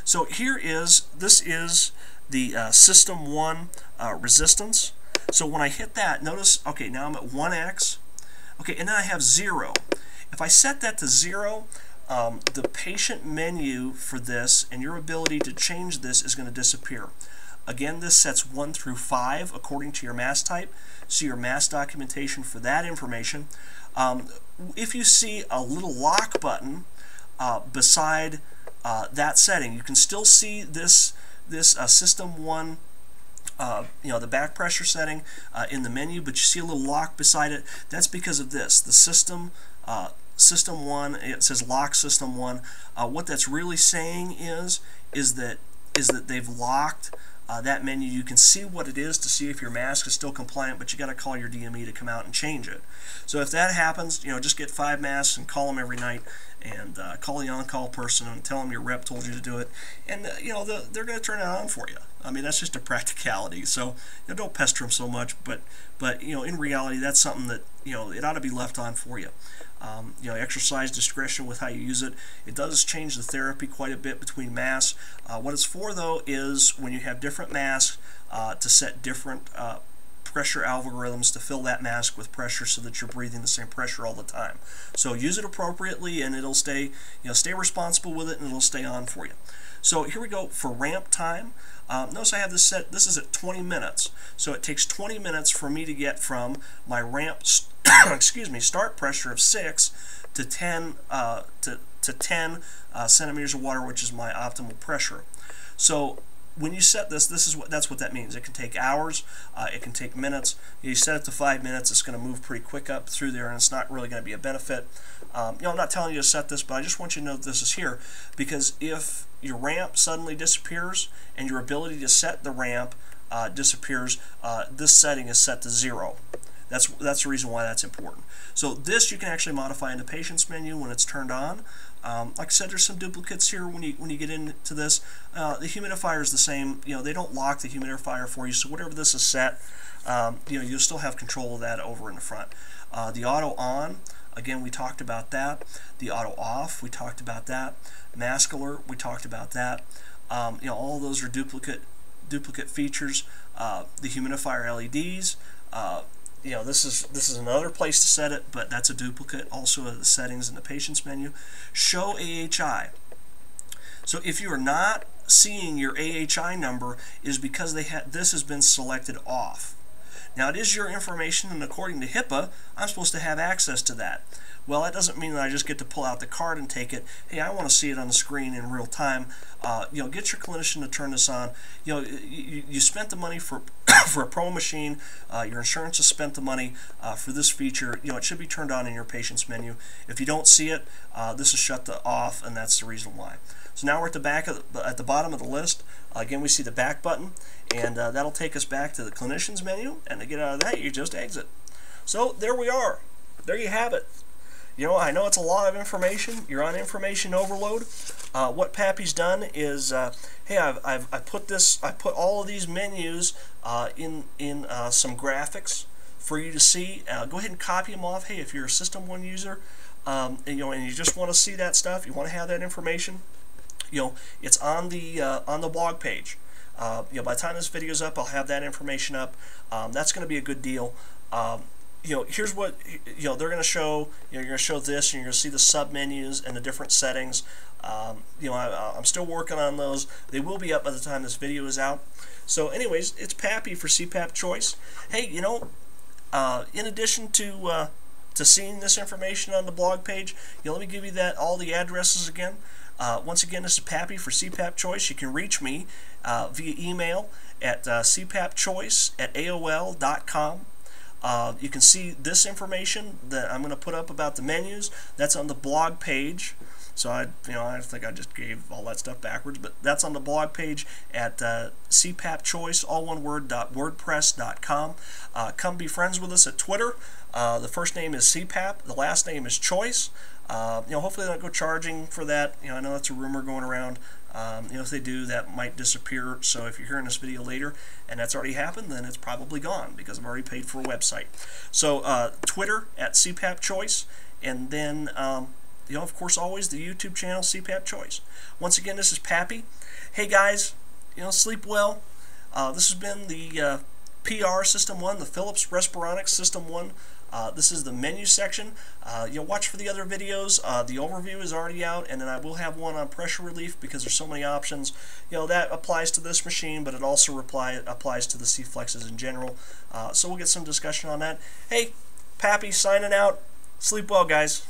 So this is the System One resistance. So when I hit that, notice, okay, now I'm at 1x. Okay, and then I have 0. If I set that to 0, the patient menu for this and your ability to change this is going to disappear. Again, this sets 1 through 5 according to your mask type. See your mask documentation for that information. If you see a little lock button beside that setting, you can still see this System One, the back pressure setting in the menu, but you see a little lock beside it. That's because of this, the System One. It says Lock System One. What that's really saying is that they've locked that menu. You can see what it is to see if your mask is still compliant, but you got to call your DME to come out and change it. So if that happens, just get 5 masks and call them every night, and call the on-call person and tell them your rep told you to do it, and they're going to turn it on for you. I mean, that's just a practicality. So don't pester them so much, but in reality, that's something that it ought to be left on for you. Exercise discretion with how you use it. It does change the therapy quite a bit between masks. What it's for, though, is when you have different masks to set different pressure algorithms to fill that mask with pressure so that you're breathing the same pressure all the time. So use it appropriately, and it'll stay responsible with it, and it'll stay on for you. So here we go for ramp time. Notice I have this set. This is at 20 minutes. So it takes 20 minutes for me to get from my ramp start pressure of 6 to 10 centimeters of water, which is my optimal pressure. So when you set this, that's what that means. It can take hours, it can take minutes. You set it to 5 minutes, it's going to move pretty quick up through there, and it's not really going to be a benefit. I'm not telling you to set this, but I just want you to know that this is here, because if your ramp suddenly disappears and your ability to set the ramp disappears, this setting is set to 0. That's the reason why that's important. So this you can actually modify in the patient's menu when it's turned on. Like I said, there's some duplicates here when you get into this. The humidifier is the same. They don't lock the humidifier for you, so whatever this is set, you'll still have control of that over in the front. The auto on, again, we talked about that. The auto off, we talked about that. Mask alert, we talked about that. All of those are duplicate features. The humidifier LEDs. This is another place to set it, but that's a duplicate also of the settings in the patient's menu. Show AHI. So if you are not seeing your AHI number, is because this has been selected off. Now, it is your information, and according to HIPAA, I'm supposed to have access to that. Well, that doesn't mean that I just get to pull out the card and take it. Hey, I want to see it on the screen in real time. Get your clinician to turn this on. You spent the money for for a pro machine. Your insurance has spent the money for this feature. It should be turned on in your patient's menu. If you don't see it, this is shut off, and that's the reason why. So now we're at the back at the bottom of the list. Again, we see the back button, and that'll take us back to the clinician's menu. And to get out of that, you just exit. So there we are. There you have it. I know it's a lot of information. You're on information overload. What Pappy's done is, hey, I put all of these menus in some graphics for you to see. Go ahead and copy them off. Hey, if you're a System One user, and you just want to see that stuff, you want to have that information, it's on the blog page. By the time this video's up, I'll have that information up. That's going to be a good deal. Here's what they're going to show. You're going to show this, and you're going to see the sub menus and the different settings. I'm still working on those. They will be up by the time this video is out. So, anyways, it's Pappy for CPAP Choice. Hey, in addition to seeing this information on the blog page, let me give you all the addresses again. Once again, this is Pappy for CPAP Choice. You can reach me via email at cpapchoice@aol.com. You can see this information that I'm going to put up about the menus. That's on the blog page. So I think I just gave all that stuff backwards, but that's on the blog page at cpapchoice, all one word, .wordpress.com. Come be friends with us at Twitter. The first name is CPAP. The last name is Choice. Hopefully they don't go charging for that. I know that's a rumor going around. If they do, that might disappear. So if you're hearing this video later and that's already happened, then it's probably gone because I've already paid for a website. So Twitter at CPAP Choice, and then of course, always the YouTube channel CPAP Choice. Once again, this is Pappy. Hey guys, sleep well. This has been the PR System One, the Philips Respironics System One. This is the menu section. Watch for the other videos. The overview is already out, and then I will have one on pressure relief because there's so many options. That applies to this machine, but it also applies to the C-Flexes in general. So we'll get some discussion on that. Hey, Pappy signing out. Sleep well, guys.